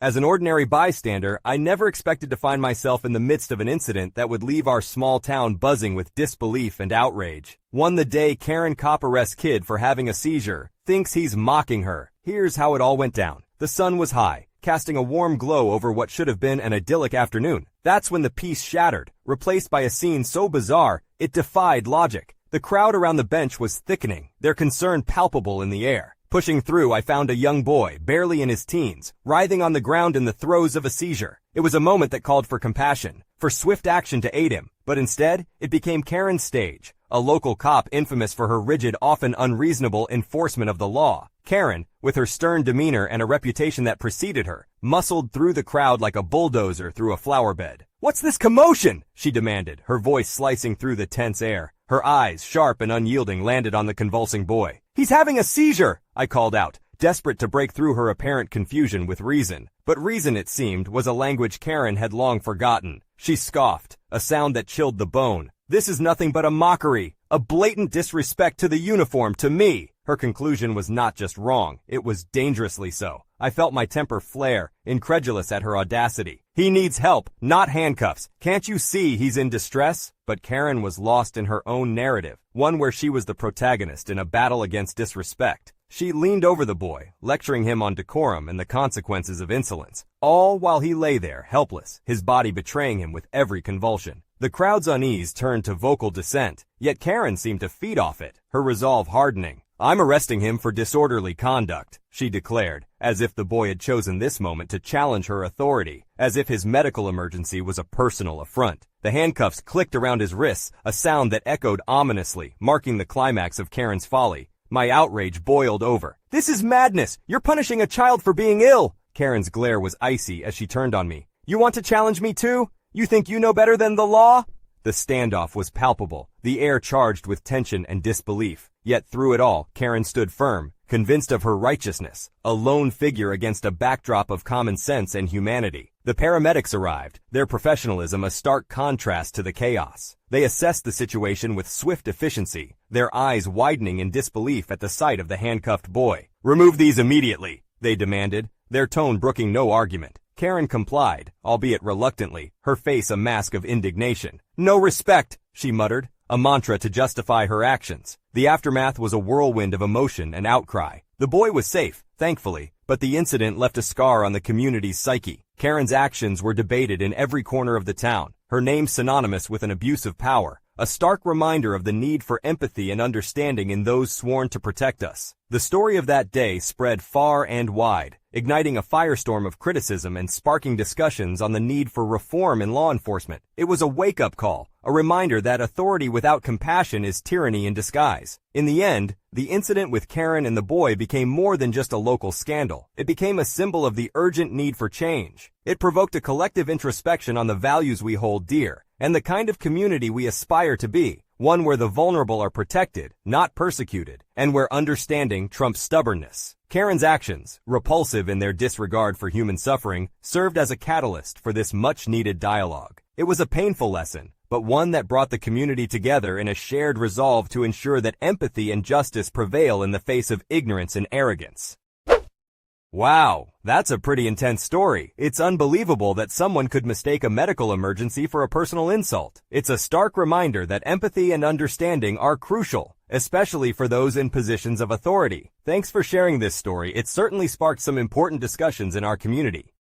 As an ordinary bystander, I never expected to find myself in the midst of an incident that would leave our small town buzzing with disbelief and outrage. One the day Karen cop arrests kid for having a seizure, thinks he's mocking her. Here's how it all went down. The sun was high, casting a warm glow over what should have been an idyllic afternoon. That's when the peace shattered, replaced by a scene so bizarre, it defied logic. The crowd around the bench was thickening, their concern palpable in the air. Pushing through, I found a young boy, barely in his teens, writhing on the ground in the throes of a seizure. It was a moment that called for compassion, for swift action to aid him, but instead, it became Karen's stage, a local cop infamous for her rigid, often unreasonable enforcement of the law. Karen, with her stern demeanor and a reputation that preceded her, muscled through the crowd like a bulldozer through a flower bed. "What's this commotion?" she demanded, her voice slicing through the tense air. Her eyes, sharp and unyielding, landed on the convulsing boy. "He's having a seizure!" I called out, desperate to break through her apparent confusion with reason. But reason, it seemed, was a language Karen had long forgotten. She scoffed, a sound that chilled the bone. "This is nothing but a mockery, a blatant disrespect to the uniform, to me." Her conclusion was not just wrong, it was dangerously so. I felt my temper flare, incredulous at her audacity. "He needs help, not handcuffs. Can't you see he's in distress?" But Karen was lost in her own narrative, one where she was the protagonist in a battle against disrespect. She leaned over the boy, lecturing him on decorum and the consequences of insolence, all while he lay there, helpless, his body betraying him with every convulsion. The crowd's unease turned to vocal dissent, yet Karen seemed to feed off it, her resolve hardening. "I'm arresting him for disorderly conduct," she declared, as if the boy had chosen this moment to challenge her authority, as if his medical emergency was a personal affront. The handcuffs clicked around his wrists, a sound that echoed ominously, marking the climax of Karen's folly. My outrage boiled over. "This is madness! You're punishing a child for being ill!" Karen's glare was icy as she turned on me. "You want to challenge me too? You think you know better than the law?" The standoff was palpable, the air charged with tension and disbelief. Yet through it all, Karen stood firm, convinced of her righteousness, a lone figure against a backdrop of common sense and humanity. The paramedics arrived, their professionalism a stark contrast to the chaos. They assessed the situation with swift efficiency, their eyes widening in disbelief at the sight of the handcuffed boy. "Remove these immediately," they demanded, their tone brooking no argument. Karen complied, albeit reluctantly, her face a mask of indignation. "No respect," she muttered, a mantra to justify her actions. The aftermath was a whirlwind of emotion and outcry. The boy was safe, thankfully, but the incident left a scar on the community's psyche. Karen's actions were debated in every corner of the town, her name synonymous with an abuse of power, a stark reminder of the need for empathy and understanding in those sworn to protect us. The story of that day spread far and wide, igniting a firestorm of criticism and sparking discussions on the need for reform in law enforcement. It was a wake-up call, a reminder that authority without compassion is tyranny in disguise. In the end, the incident with Karen and the boy became more than just a local scandal. It became a symbol of the urgent need for change. It provoked a collective introspection on the values we hold dear, and the kind of community we aspire to be, one where the vulnerable are protected, not persecuted, and where understanding trumps stubbornness. Karen's actions, repulsive in their disregard for human suffering, served as a catalyst for this much-needed dialogue. It was a painful lesson, but one that brought the community together in a shared resolve to ensure that empathy and justice prevail in the face of ignorance and arrogance. Wow, that's a pretty intense story. It's unbelievable that someone could mistake a medical emergency for a personal insult. It's a stark reminder that empathy and understanding are crucial, especially for those in positions of authority. Thanks for sharing this story. It certainly sparked some important discussions in our community.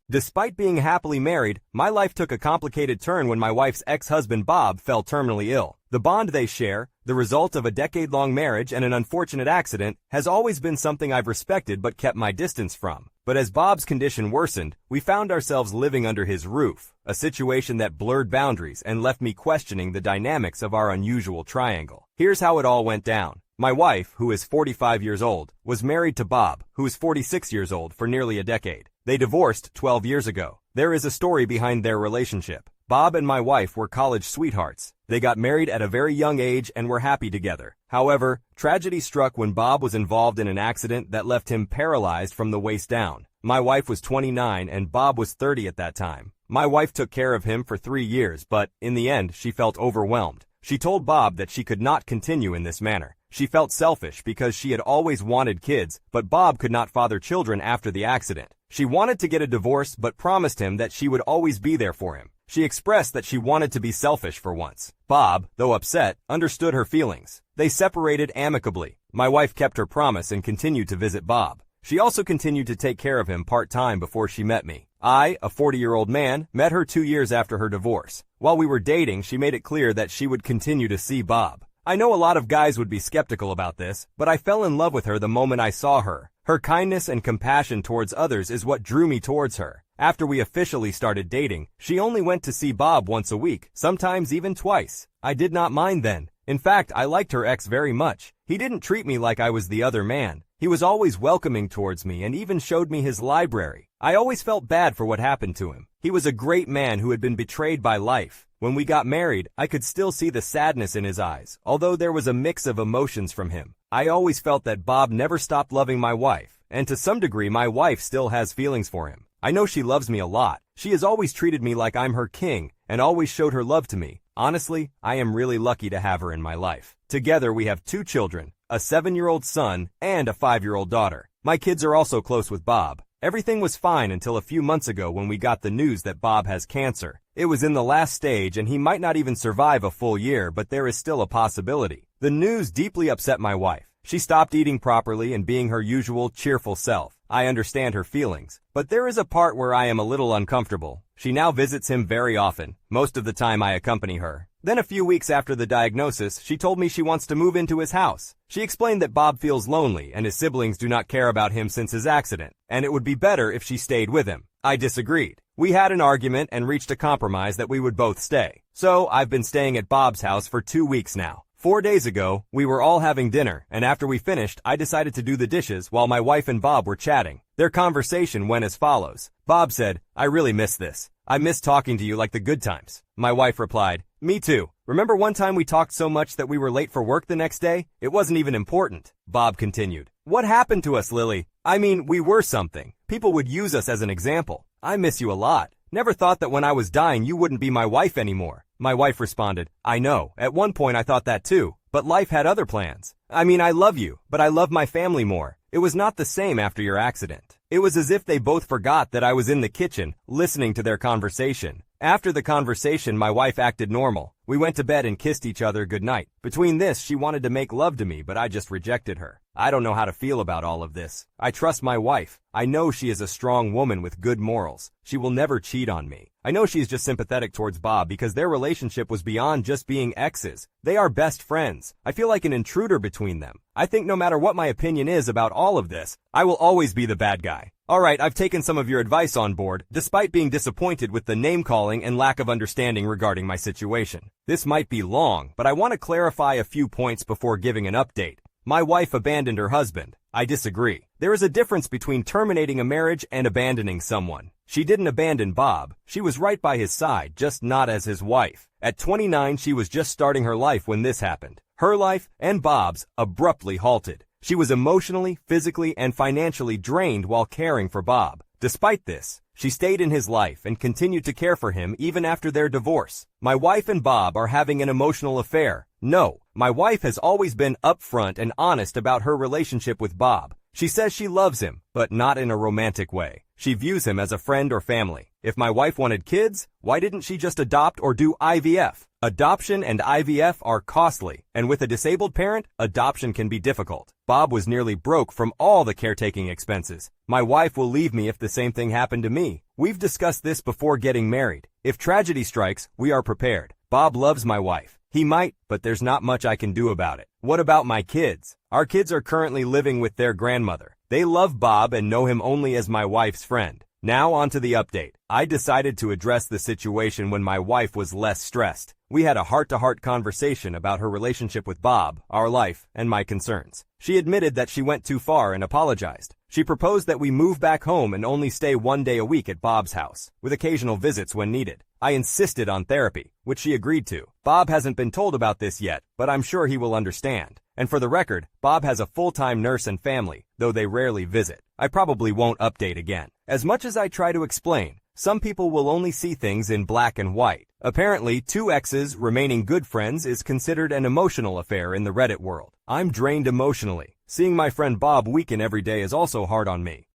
Despite being happily married, my life took a complicated turn when my wife's ex-husband Bob fell terminally ill. The bond they share, the result of a decade-long marriage and an unfortunate accident, has always been something I've respected but kept my distance from. But as Bob's condition worsened, we found ourselves living under his roof, a situation that blurred boundaries and left me questioning the dynamics of our unusual triangle. Here's how it all went down. My wife, who is 45 years old, was married to Bob, who is 46 years old, for nearly a decade. They divorced 12 years ago. There is a story behind their relationship. Bob and my wife were college sweethearts. They got married at a very young age and were happy together. However, tragedy struck when Bob was involved in an accident that left him paralyzed from the waist down. My wife was 29 and Bob was 30 at that time. My wife took care of him for 3 years, but in the end, she felt overwhelmed. She told Bob that she could not continue in this manner. She felt selfish because she had always wanted kids, but Bob could not father children after the accident. She wanted to get a divorce but promised him that she would always be there for him. She expressed that she wanted to be selfish for once. Bob, though upset, understood her feelings. They separated amicably. My wife kept her promise and continued to visit Bob. She also continued to take care of him part-time before she met me. I, a 40-year-old man, met her 2 years after her divorce. While we were dating, she made it clear that she would continue to see Bob. I know a lot of guys would be skeptical about this, but I fell in love with her the moment I saw her. Her kindness and compassion towards others is what drew me towards her. After we officially started dating, she only went to see Bob once a week, sometimes even twice. I did not mind then. In fact, I liked her ex very much. He didn't treat me like I was the other man. He was always welcoming towards me and even showed me his library. I always felt bad for what happened to him. He was a great man who had been betrayed by life. When we got married, I could still see the sadness in his eyes, although there was a mix of emotions from him. I always felt that Bob never stopped loving my wife, and to some degree my wife still has feelings for him. I know she loves me a lot. She has always treated me like I'm her king, and always showed her love to me. Honestly, I am really lucky to have her in my life. Together we have 2 children, a 7-year-old son and a 5-year-old daughter. My kids are also close with Bob. Everything was fine until a few months ago when we got the news that Bob has cancer. It was in the last stage and he might not even survive a full year, but there is still a possibility. The news deeply upset my wife. She stopped eating properly and being her usual cheerful self. I understand her feelings, but there is a part where I am a little uncomfortable. She now visits him very often. Most of the time I accompany her. Then a few weeks after the diagnosis, she told me she wants to move into his house. She explained that Bob feels lonely and his siblings do not care about him since his accident, and it would be better if she stayed with him. I disagreed. We had an argument and reached a compromise that we would both stay. So I've been staying at Bob's house for 2 weeks now. 4 days ago, we were all having dinner, and after we finished, I decided to do the dishes while my wife and Bob were chatting. Their conversation went as follows. Bob said, "I really miss this. I miss talking to you like the good times." My wife replied, "Me too. Remember one time we talked so much that we were late for work the next day? It wasn't even important." Bob continued, "What happened to us, Lily? I mean, we were something. People would use us as an example. I miss you a lot. Never thought that when I was dying you wouldn't be my wife anymore." My wife responded, "I know. At one point I thought that too. But life had other plans. I mean, I love you, but I love my family more. It was not the same after your accident." It was as if they both forgot that I was in the kitchen, listening to their conversation. After the conversation, my wife acted normal. We went to bed and kissed each other goodnight. Between this, she wanted to make love to me, but I just rejected her. I don't know how to feel about all of this. I trust my wife. I know she is a strong woman with good morals. She will never cheat on me. I know she's just sympathetic towards Bob because their relationship was beyond just being exes. They are best friends. I feel like an intruder between them. I think no matter what my opinion is about all of this, I will always be the bad guy. Alright, I've taken some of your advice on board, despite being disappointed with the name-calling and lack of understanding regarding my situation. This might be long, but I want to clarify a few points before giving an update. My wife abandoned her husband. I disagree. There is a difference between terminating a marriage and abandoning someone. She didn't abandon Bob. She was right by his side, just not as his wife. At 29, she was just starting her life when this happened. Her life, and Bob's, abruptly halted. She was emotionally, physically, and financially drained while caring for Bob. Despite this, she stayed in his life and continued to care for him even after their divorce. My wife and Bob are having an emotional affair. No, my wife has always been upfront and honest about her relationship with Bob. She says she loves him, but not in a romantic way. She views him as a friend or family. If my wife wanted kids, why didn't she just adopt or do IVF? Adoption and IVF are costly, and with a disabled parent, adoption can be difficult. Bob was nearly broke from all the caretaking expenses. My wife will leave me if the same thing happened to me. We've discussed this before getting married. If tragedy strikes, we are prepared. Bob loves my wife. He might, but there's not much I can do about it. What about my kids? Our kids are currently living with their grandmother. They love Bob and know him only as my wife's friend. Now on to the update. I decided to address the situation when my wife was less stressed. We had a heart-to-heart conversation about her relationship with Bob, our life, and my concerns. She admitted that she went too far and apologized. She proposed that we move back home and only stay 1 day a week at Bob's house, with occasional visits when needed. I insisted on therapy, which she agreed to. Bob hasn't been told about this yet, but I'm sure he will understand. And for the record, Bob has a full-time nurse and family, though they rarely visit. I probably won't update again. As much as I try to explain, some people will only see things in black and white. Apparently, 2 exes remaining good friends is considered an emotional affair in the Reddit world. I'm drained emotionally. Seeing my friend Bob weaken every day is also hard on me.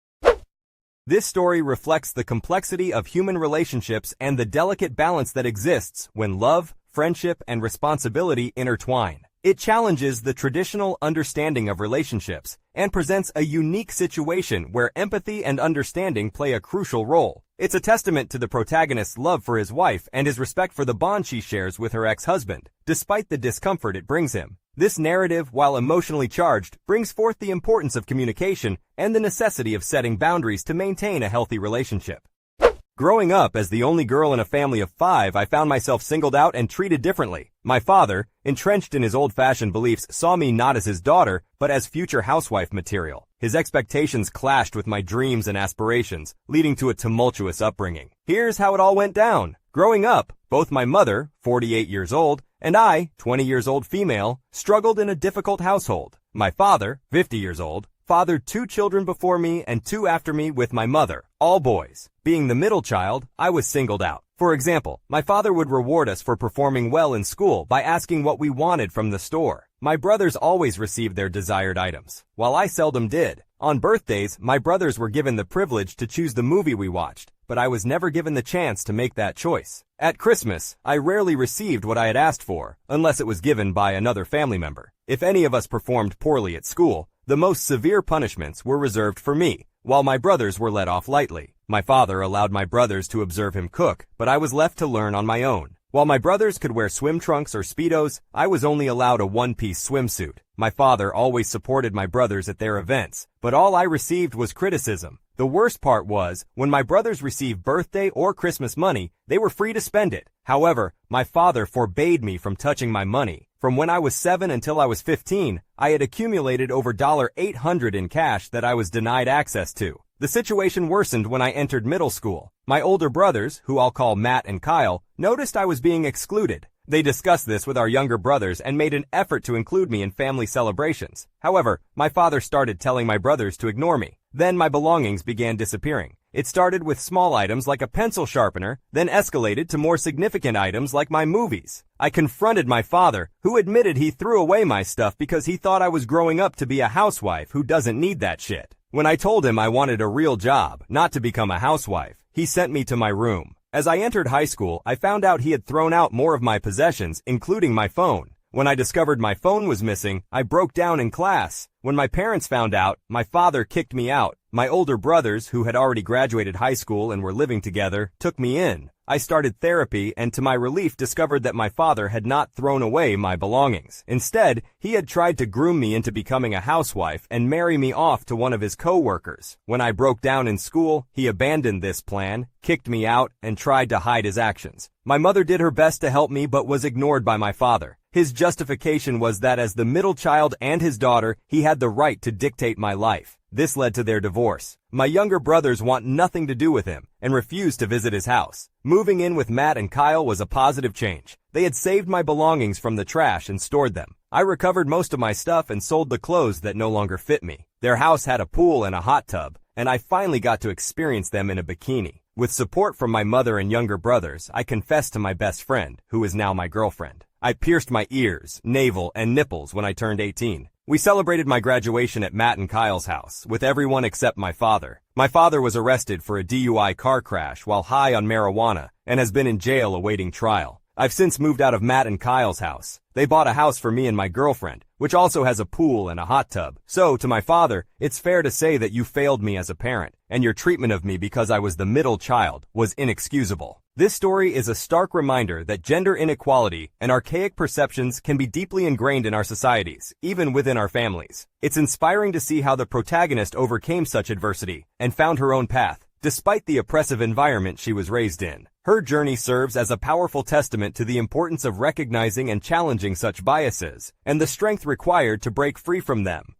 This story reflects the complexity of human relationships and the delicate balance that exists when love, friendship, and responsibility intertwine. It challenges the traditional understanding of relationships and presents a unique situation where empathy and understanding play a crucial role. It's a testament to the protagonist's love for his wife and his respect for the bond she shares with her ex-husband, despite the discomfort it brings him. This narrative, while emotionally charged, brings forth the importance of communication and the necessity of setting boundaries to maintain a healthy relationship. Growing up as the only girl in a family of 5, I found myself singled out and treated differently. My father, entrenched in his old-fashioned beliefs, saw me not as his daughter, but as future housewife material. His expectations clashed with my dreams and aspirations, leading to a tumultuous upbringing. Here's how it all went down. Growing up, both my mother, 48 years old, and I, 20 years old female, struggled in a difficult household. My father, 50 years old, fathered 2 children before me and 2 after me with my mother, all boys. Being the middle child, I was singled out. For example, my father would reward us for performing well in school by asking what we wanted from the store. My brothers always received their desired items, while I seldom did. On birthdays, my brothers were given the privilege to choose the movie we watched, but I was never given the chance to make that choice. At Christmas, I rarely received what I had asked for, unless it was given by another family member. If any of us performed poorly at school, the most severe punishments were reserved for me, while my brothers were let off lightly. My father allowed my brothers to observe him cook, but I was left to learn on my own. While my brothers could wear swim trunks or Speedos, I was only allowed a one-piece swimsuit. My father always supported my brothers at their events, but all I received was criticism. The worst part was, when my brothers received birthday or Christmas money, they were free to spend it. However, my father forbade me from touching my money. From when I was 7 until I was 15, I had accumulated over $800 in cash that I was denied access to. The situation worsened when I entered middle school. My older brothers, who I'll call Matt and Kyle, noticed I was being excluded. They discussed this with our younger brothers and made an effort to include me in family celebrations. However, my father started telling my brothers to ignore me. Then my belongings began disappearing. It started with small items like a pencil sharpener, then escalated to more significant items like my movies. I confronted my father, who admitted he threw away my stuff because he thought I was growing up to be a housewife who doesn't need that shit. When I told him I wanted a real job, not to become a housewife, he sent me to my room. As I entered high school, I found out he had thrown out more of my possessions, including my phone. When I discovered my phone was missing, I broke down in class. When my parents found out, my father kicked me out. My older brothers, who had already graduated high school and were living together, took me in. I started therapy and to my relief discovered that my father had not thrown away my belongings. Instead, he had tried to groom me into becoming a housewife and marry me off to one of his co-workers. When I broke down in school, he abandoned this plan, kicked me out, and tried to hide his actions. My mother did her best to help me but was ignored by my father. His justification was that as the middle child and his daughter, he had the right to dictate my life. This led to their divorce. My younger brothers want nothing to do with him and refused to visit his house. Moving in with Matt and Kyle was a positive change. They had saved my belongings from the trash and stored them. I recovered most of my stuff and sold the clothes that no longer fit me. Their house had a pool and a hot tub, and I finally got to experience them in a bikini. With support from my mother and younger brothers, I confessed to my best friend, who is now my girlfriend. I pierced my ears, navel, and nipples when I turned 18. We celebrated my graduation at Matt and Kyle's house, with everyone except my father. My father was arrested for a DUI car crash while high on marijuana and has been in jail awaiting trial. I've since moved out of Matt and Kyle's house. They bought a house for me and my girlfriend, which also has a pool and a hot tub. So, to my father, it's fair to say that you failed me as a parent, and your treatment of me because I was the middle child was inexcusable. This story is a stark reminder that gender inequality and archaic perceptions can be deeply ingrained in our societies, even within our families. It's inspiring to see how the protagonist overcame such adversity and found her own path, despite the oppressive environment she was raised in. Her journey serves as a powerful testament to the importance of recognizing and challenging such biases, and the strength required to break free from them.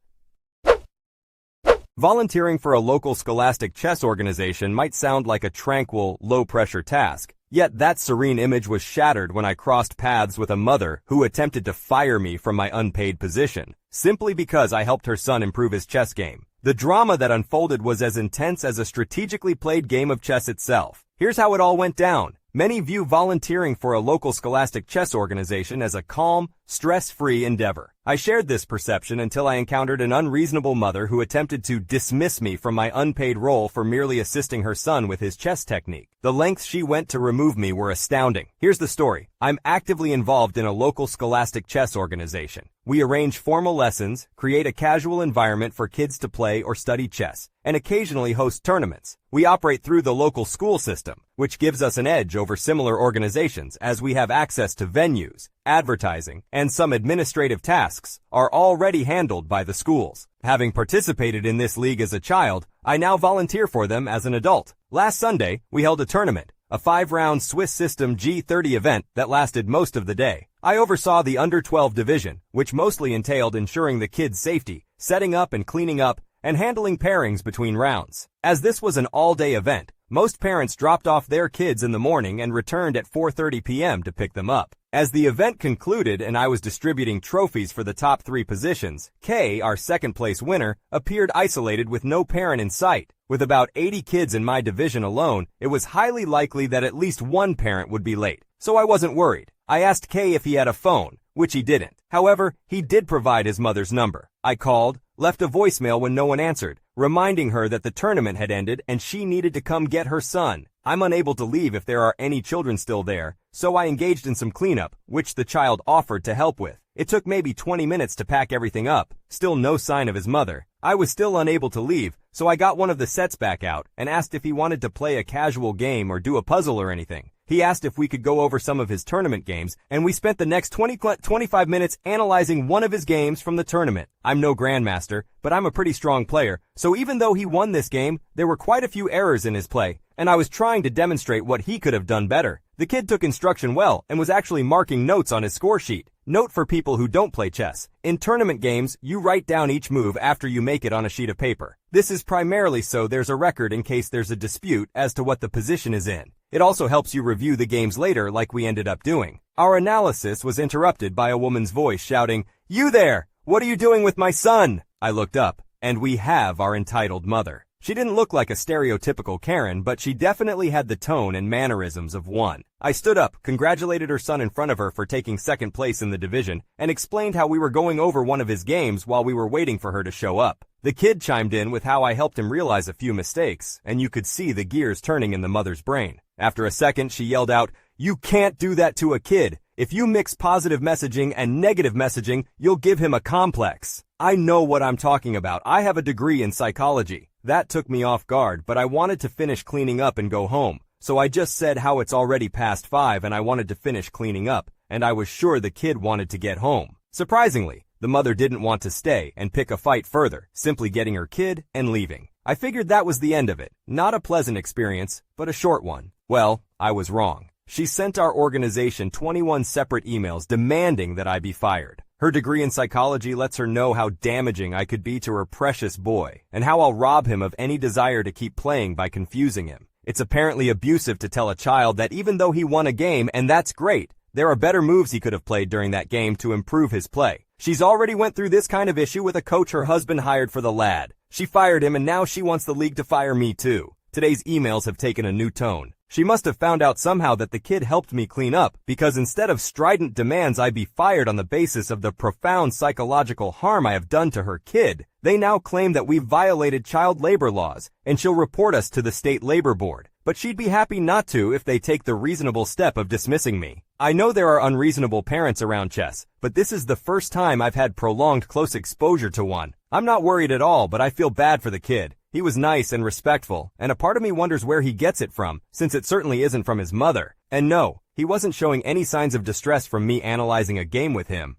Volunteering for a local scholastic chess organization might sound like a tranquil, low-pressure task, yet that serene image was shattered when I crossed paths with a mother who attempted to fire me from my unpaid position, simply because I helped her son improve his chess game. The drama that unfolded was as intense as a strategically played game of chess itself. Here's how it all went down. Many view volunteering for a local scholastic chess organization as a calm, stress-free endeavor. I shared this perception until I encountered an unreasonable mother who attempted to dismiss me from my unpaid role for merely assisting her son with his chess technique. The lengths she went to remove me were astounding. Here's the story. I'm actively involved in a local scholastic chess organization. We arrange formal lessons, create a casual environment for kids to play or study chess, and occasionally host tournaments. We operate through the local school system, which gives us an edge over similar organizations as we have access to venues, advertising, and some administrative tasks are already handled by the schools. Having participated in this league as a child, I now volunteer for them as an adult. Last Sunday, we held a tournament, a 5-round Swiss system G30 event that lasted most of the day. I oversaw the under-12 division, which mostly entailed ensuring the kids' safety, setting up and cleaning up, and handling pairings between rounds. As this was an all-day event, most parents dropped off their kids in the morning and returned at 4:30 p.m. to pick them up. As the event concluded and I was distributing trophies for the top 3 positions, Kay, our second-place winner, appeared isolated with no parent in sight. With about 80 kids in my division alone, it was highly likely that at least one parent would be late, so I wasn't worried. I asked Kay if he had a phone, which he didn't. However, he did provide his mother's number. I called, left a voicemail when no one answered, reminding her that the tournament had ended and she needed to come get her son. I'm unable to leave if there are any children still there, so I engaged in some cleanup, which the child offered to help with. It took maybe 20 minutes to pack everything up, still no sign of his mother. I was still unable to leave, so I got one of the sets back out and asked if he wanted to play a casual game or do a puzzle or anything. He asked if we could go over some of his tournament games, and we spent the next 25 minutes analyzing one of his games from the tournament. I'm no grandmaster, but I'm a pretty strong player, so even though he won this game, there were quite a few errors in his play, and I was trying to demonstrate what he could have done better. The kid took instruction well and was actually marking notes on his score sheet. Note for people who don't play chess. In tournament games, you write down each move after you make it on a sheet of paper. This is primarily so there's a record in case there's a dispute as to what the position is in. It also helps you review the games later like we ended up doing. Our analysis was interrupted by a woman's voice shouting, "You there! What are you doing with my son?" I looked up, and we have our entitled mother. She didn't look like a stereotypical Karen, but she definitely had the tone and mannerisms of one. I stood up, congratulated her son in front of her for taking second place in the division, and explained how we were going over one of his games while we were waiting for her to show up. The kid chimed in with how I helped him realize a few mistakes, and you could see the gears turning in the mother's brain. After a second, she yelled out, "You can't do that to a kid. If you mix positive messaging and negative messaging, you'll give him a complex." I know what I'm talking about. I have a degree in psychology. That took me off guard, but I wanted to finish cleaning up and go home. So I just said how it's already past 5 and I wanted to finish cleaning up, and I was sure the kid wanted to get home. Surprisingly, the mother didn't want to stay and pick a fight further, simply getting her kid and leaving. I figured that was the end of it. Not a pleasant experience, but a short one. Well, I was wrong. She sent our organization 21 separate emails demanding that I be fired. Her degree in psychology lets her know how damaging I could be to her precious boy, and how I'll rob him of any desire to keep playing by confusing him. It's apparently abusive to tell a child that even though he won a game, and that's great, there are better moves he could have played during that game to improve his play. She's already went through this kind of issue with a coach her husband hired for the lad. She fired him and now she wants the league to fire me too. Today's emails have taken a new tone. She must have found out somehow that the kid helped me clean up, because instead of strident demands I be fired on the basis of the profound psychological harm I have done to her kid, they now claim that we've violated child labor laws, and she'll report us to the state labor board. But she'd be happy not to if they take the reasonable step of dismissing me. I know there are unreasonable parents around chess, but this is the first time I've had prolonged close exposure to one. I'm not worried at all, but I feel bad for the kid. He was nice and respectful, and a part of me wonders where he gets it from, since it certainly isn't from his mother. And no, he wasn't showing any signs of distress from me analyzing a game with him.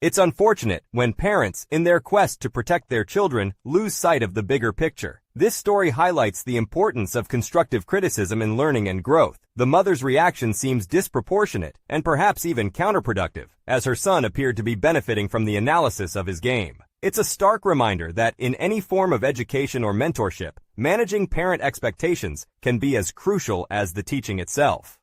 It's unfortunate when parents, in their quest to protect their children, lose sight of the bigger picture. This story highlights the importance of constructive criticism in learning and growth. The mother's reaction seems disproportionate, and perhaps even counterproductive, as her son appeared to be benefiting from the analysis of his game. It's a stark reminder that in any form of education or mentorship, managing parent expectations can be as crucial as the teaching itself.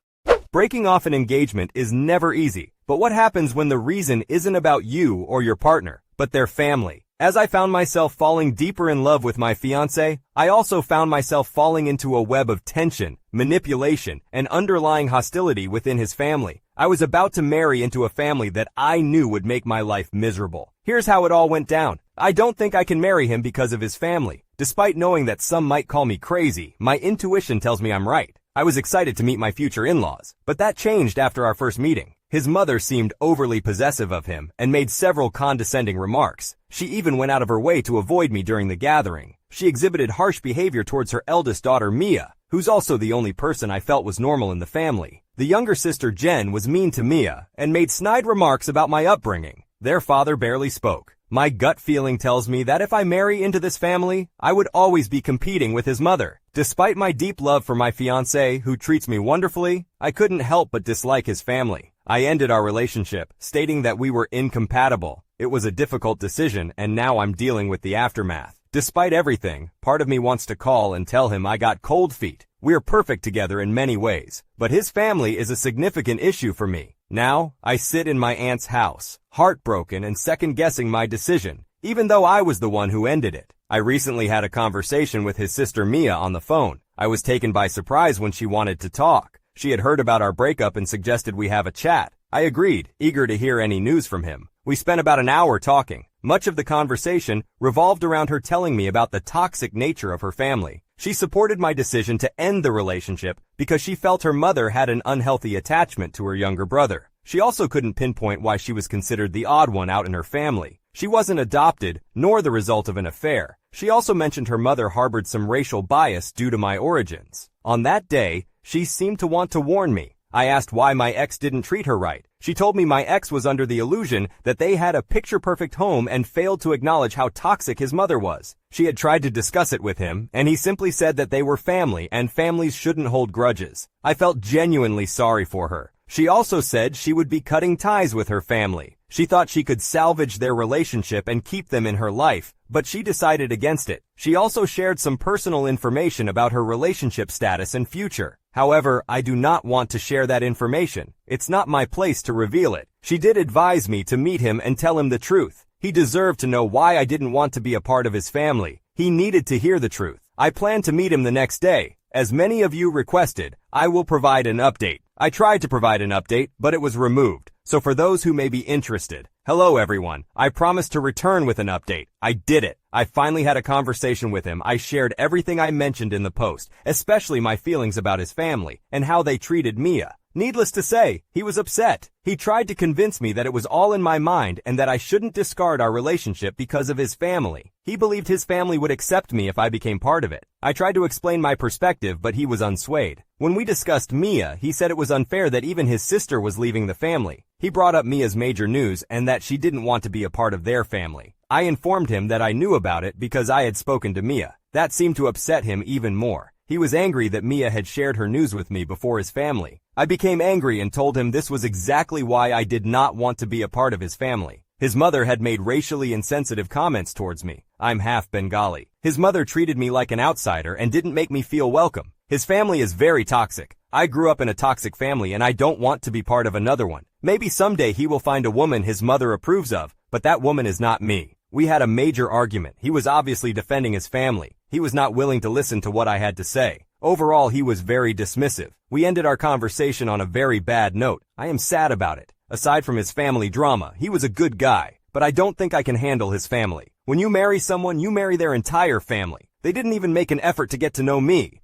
Breaking off an engagement is never easy, but what happens when the reason isn't about you or your partner, but their family? As I found myself falling deeper in love with my fiancé, I also found myself falling into a web of tension, manipulation, and underlying hostility within his family. I was about to marry into a family that I knew would make my life miserable. Here's how it all went down. I don't think I can marry him because of his family. Despite knowing that some might call me crazy, my intuition tells me I'm right. I was excited to meet my future in-laws, but that changed after our first meeting. His mother seemed overly possessive of him and made several condescending remarks. She even went out of her way to avoid me during the gathering. She exhibited harsh behavior towards her eldest daughter, Mia, who's also the only person I felt was normal in the family. The younger sister, Jen, was mean to Mia and made snide remarks about my upbringing. Their father barely spoke. My gut feeling tells me that if I marry into this family, I would always be competing with his mother. Despite my deep love for my fiancé, who treats me wonderfully, I couldn't help but dislike his family. I ended our relationship, stating that we were incompatible. It was a difficult decision, and now I'm dealing with the aftermath. Despite everything, part of me wants to call and tell him I got cold feet. We're perfect together in many ways, but his family is a significant issue for me. Now, I sit in my aunt's house, heartbroken and second-guessing my decision, even though I was the one who ended it. I recently had a conversation with his sister Mia on the phone. I was taken by surprise when she wanted to talk. She had heard about our breakup and suggested we have a chat. I agreed, eager to hear any news from him. We spent about an hour talking. Much of the conversation revolved around her telling me about the toxic nature of her family. She supported my decision to end the relationship because she felt her mother had an unhealthy attachment to her younger brother. She also couldn't pinpoint why she was considered the odd one out in her family. She wasn't adopted, nor the result of an affair. She also mentioned her mother harbored some racial bias due to my origins. On that day, she seemed to want to warn me. I asked why my ex didn't treat her right. She told me my ex was under the illusion that they had a picture-perfect home and failed to acknowledge how toxic his mother was. She had tried to discuss it with him, and he simply said that they were family and families shouldn't hold grudges. I felt genuinely sorry for her. She also said she would be cutting ties with her family. She thought she could salvage their relationship and keep them in her life, but she decided against it. She also shared some personal information about her relationship status and future. However, I do not want to share that information. It's not my place to reveal it. She did advise me to meet him and tell him the truth. He deserved to know why I didn't want to be a part of his family. He needed to hear the truth. I plan to meet him the next day. As many of you requested, I will provide an update. I tried to provide an update, but it was removed. So for those who may be interested, hello everyone. I promised to return with an update. I did it. I finally had a conversation with him. I shared everything I mentioned in the post, especially my feelings about his family and how they treated Mia. Needless to say, he was upset. He tried to convince me that it was all in my mind and that I shouldn't discard our relationship because of his family. He believed his family would accept me if I became part of it. I tried to explain my perspective, but he was unswayed. When we discussed Mia, he said it was unfair that even his sister was leaving the family. He brought up Mia's major news and that she didn't want to be a part of their family. I informed him that I knew about it because I had spoken to Mia. That seemed to upset him even more. He was angry that Mia had shared her news with me before his family. I became angry and told him this was exactly why I did not want to be a part of his family. His mother had made racially insensitive comments towards me. I'm half Bengali. His mother treated me like an outsider and didn't make me feel welcome. His family is very toxic. I grew up in a toxic family and I don't want to be part of another one. Maybe someday he will find a woman his mother approves of, but that woman is not me. We had a major argument. He was obviously defending his family. He was not willing to listen to what I had to say. Overall, he was very dismissive. We ended our conversation on a very bad note. I am sad about it. Aside from his family drama, he was a good guy, but I don't think I can handle his family. When you marry someone, you marry their entire family. They didn't even make an effort to get to know me.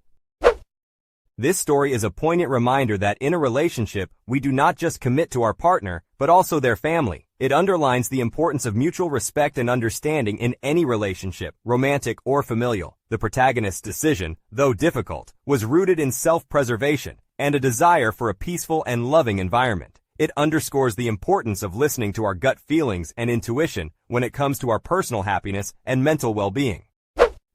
This story is a poignant reminder that in a relationship, we do not just commit to our partner, but also their family. It underlines the importance of mutual respect and understanding in any relationship, romantic or familial. The protagonist's decision, though difficult, was rooted in self-preservation and a desire for a peaceful and loving environment. It underscores the importance of listening to our gut feelings and intuition when it comes to our personal happiness and mental well-being.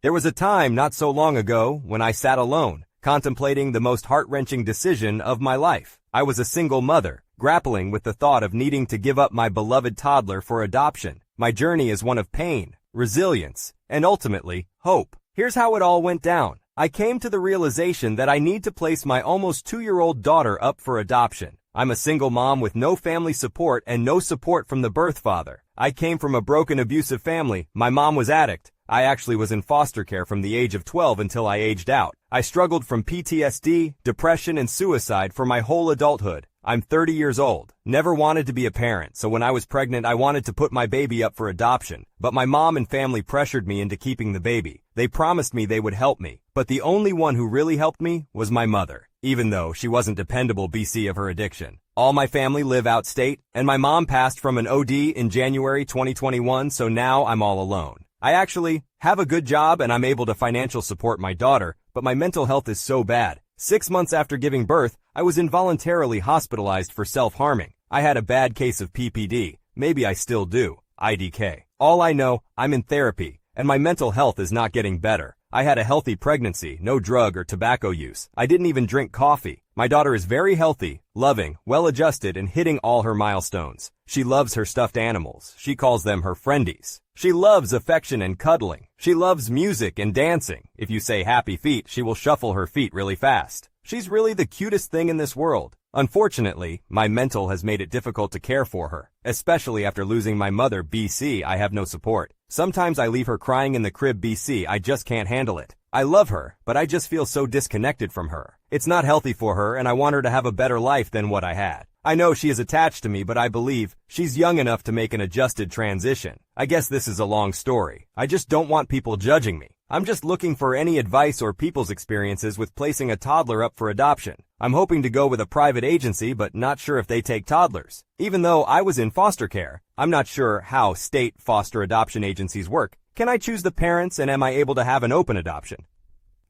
There was a time not so long ago when I sat alone, contemplating the most heart-wrenching decision of my life. I was a single mother, grappling with the thought of needing to give up my beloved toddler for adoption. My journey is one of pain, resilience, and ultimately, hope. Here's how it all went down. I came to the realization that I need to place my almost 2-year-old daughter up for adoption. I'm a single mom with no family support and no support from the birth father. I came from a broken, abusive family. My mom was addict. I actually was in foster care from the age of 12 until I aged out. I struggled from PTSD, depression, and suicide for my whole adulthood. I'm 30 years old. Never wanted to be a parent, so when I was pregnant I wanted to put my baby up for adoption. But my mom and family pressured me into keeping the baby. They promised me they would help me. But the only one who really helped me was my mother, even though she wasn't dependable BC of her addiction. All my family live outstate, and my mom passed from an OD in January 2021, so now I'm all alone. I actually have a good job and I'm able to financially support my daughter, but my mental health is so bad. 6 months after giving birth, I was involuntarily hospitalized for self-harming. I had a bad case of PPD. Maybe I still do. IDK. All I know, I'm in therapy, and my mental health is not getting better. I had a healthy pregnancy, no drug or tobacco use. I didn't even drink coffee. My daughter is very healthy, loving, well-adjusted, and hitting all her milestones. She loves her stuffed animals. She calls them her friendies. She loves affection and cuddling. She loves music and dancing. If you say happy feet, she will shuffle her feet really fast. She's really the cutest thing in this world. Unfortunately, my mental has made it difficult to care for her. Especially after losing my mother, BC, I have no support. Sometimes I leave her crying in the crib, BC, I just can't handle it. I love her, but I just feel so disconnected from her. It's not healthy for her, and I want her to have a better life than what I had. I know she is attached to me, but I believe she's young enough to make an adjusted transition. I guess this is a long story. I just don't want people judging me. I'm just looking for any advice or people's experiences with placing a toddler up for adoption. I'm hoping to go with a private agency, but not sure if they take toddlers. Even though I was in foster care, I'm not sure how state foster adoption agencies work. Can I choose the parents, and am I able to have an open adoption?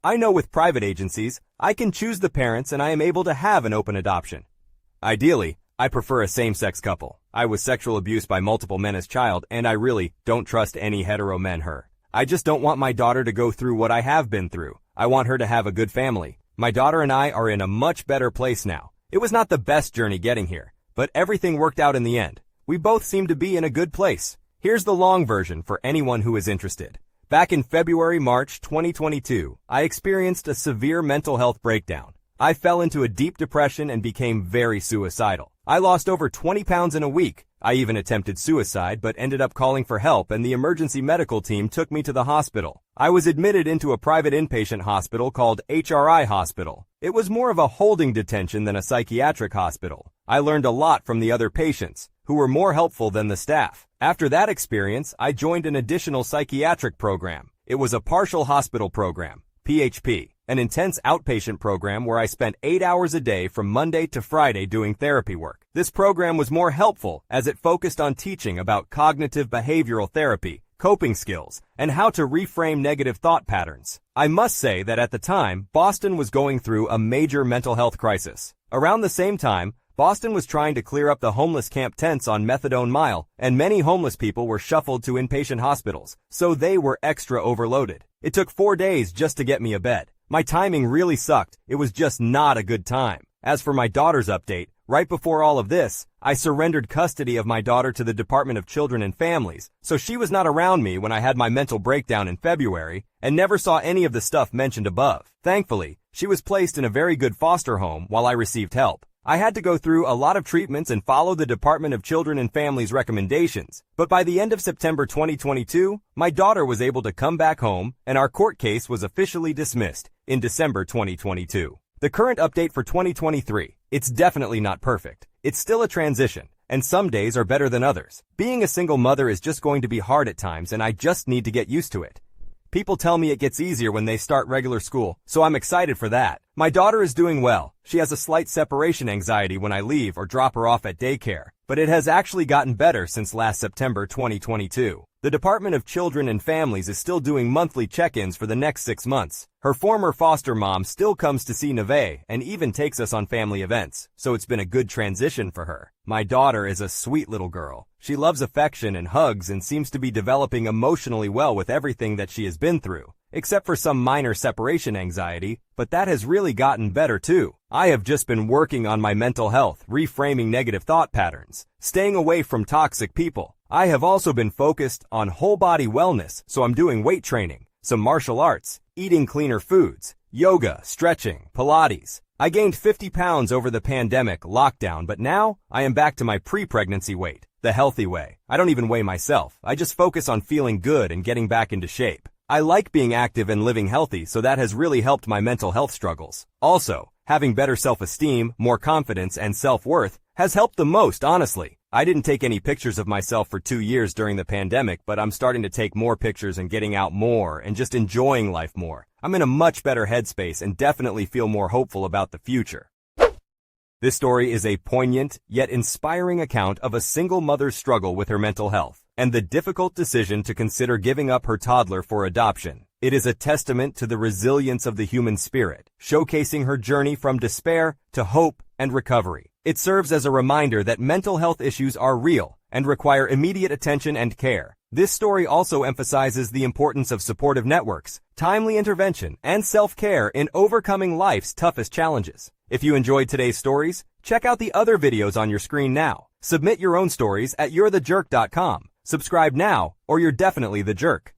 I know with private agencies, I can choose the parents and I am able to have an open adoption. Ideally, I prefer a same-sex couple. I was sexual abused by multiple men as child, and I really don't trust any hetero men her. I just don't want my daughter to go through what I have been through. I want her to have a good family. My daughter and I are in a much better place now. It was not the best journey getting here, but everything worked out in the end. We both seem to be in a good place. Here's the long version for anyone who is interested. Back in February-March 2022, I experienced a severe mental health breakdown. I fell into a deep depression and became very suicidal. I lost over 20 pounds in a week. I even attempted suicide but ended up calling for help, and the emergency medical team took me to the hospital. I was admitted into a private inpatient hospital called HRI Hospital. It was more of a holding detention than a psychiatric hospital. I learned a lot from the other patients, who were more helpful than the staff. After that experience, I joined an additional psychiatric program. It was a partial hospital program, PHP, an intense outpatient program where I spent 8 hours a day from Monday to Friday doing therapy work. This program was more helpful as it focused on teaching about cognitive behavioral therapy, coping skills, and how to reframe negative thought patterns. I must say that at the time, Boston was going through a major mental health crisis. Around the same time, Boston was trying to clear up the homeless camp tents on Methadone Mile, and many homeless people were shuffled to inpatient hospitals, so they were extra overloaded. It took 4 days just to get me a bed. My timing really sucked. It was just not a good time. As for my daughter's update, right before all of this, I surrendered custody of my daughter to the Department of Children and Families, so she was not around me when I had my mental breakdown in February and never saw any of the stuff mentioned above. Thankfully, she was placed in a very good foster home while I received help. I had to go through a lot of treatments and follow the Department of Children and Families recommendations, but by the end of September 2022, my daughter was able to come back home and our court case was officially dismissed in December 2022. The current update for 2023, it's definitely not perfect. It's still a transition, and some days are better than others. Being a single mother is just going to be hard at times, and I just need to get used to it. People tell me it gets easier when they start regular school, so I'm excited for that. My daughter is doing well. She has a slight separation anxiety when I leave or drop her off at daycare, but it has actually gotten better since last September 2022. The Department of Children and Families is still doing monthly check-ins for the next 6 months. Her former foster mom still comes to see Neve and even takes us on family events, so it's been a good transition for her. My daughter is a sweet little girl. She loves affection and hugs and seems to be developing emotionally well with everything that she has been through, except for some minor separation anxiety, but that has really gotten better too. I have just been working on my mental health, reframing negative thought patterns, staying away from toxic people. I have also been focused on whole body wellness, so I'm doing weight training, some martial arts, eating cleaner foods, yoga, stretching, Pilates. I gained 50 pounds over the pandemic lockdown, but now I am back to my pre-pregnancy weight, the healthy way. I don't even weigh myself. I just focus on feeling good and getting back into shape. I like being active and living healthy, so that has really helped my mental health struggles. Also, having better self-esteem, more confidence, and self-worth has helped the most, honestly. I didn't take any pictures of myself for 2 years during the pandemic, but I'm starting to take more pictures and getting out more and just enjoying life more. I'm in a much better headspace and definitely feel more hopeful about the future. This story is a poignant yet inspiring account of a single mother's struggle with her mental health and the difficult decision to consider giving up her toddler for adoption. It is a testament to the resilience of the human spirit, showcasing her journey from despair to hope and recovery. It serves as a reminder that mental health issues are real and require immediate attention and care. This story also emphasizes the importance of supportive networks, timely intervention, and self-care in overcoming life's toughest challenges. If you enjoyed today's stories, check out the other videos on your screen now. Submit your own stories at you'rethejerk.com. Subscribe now, or you're definitely the jerk.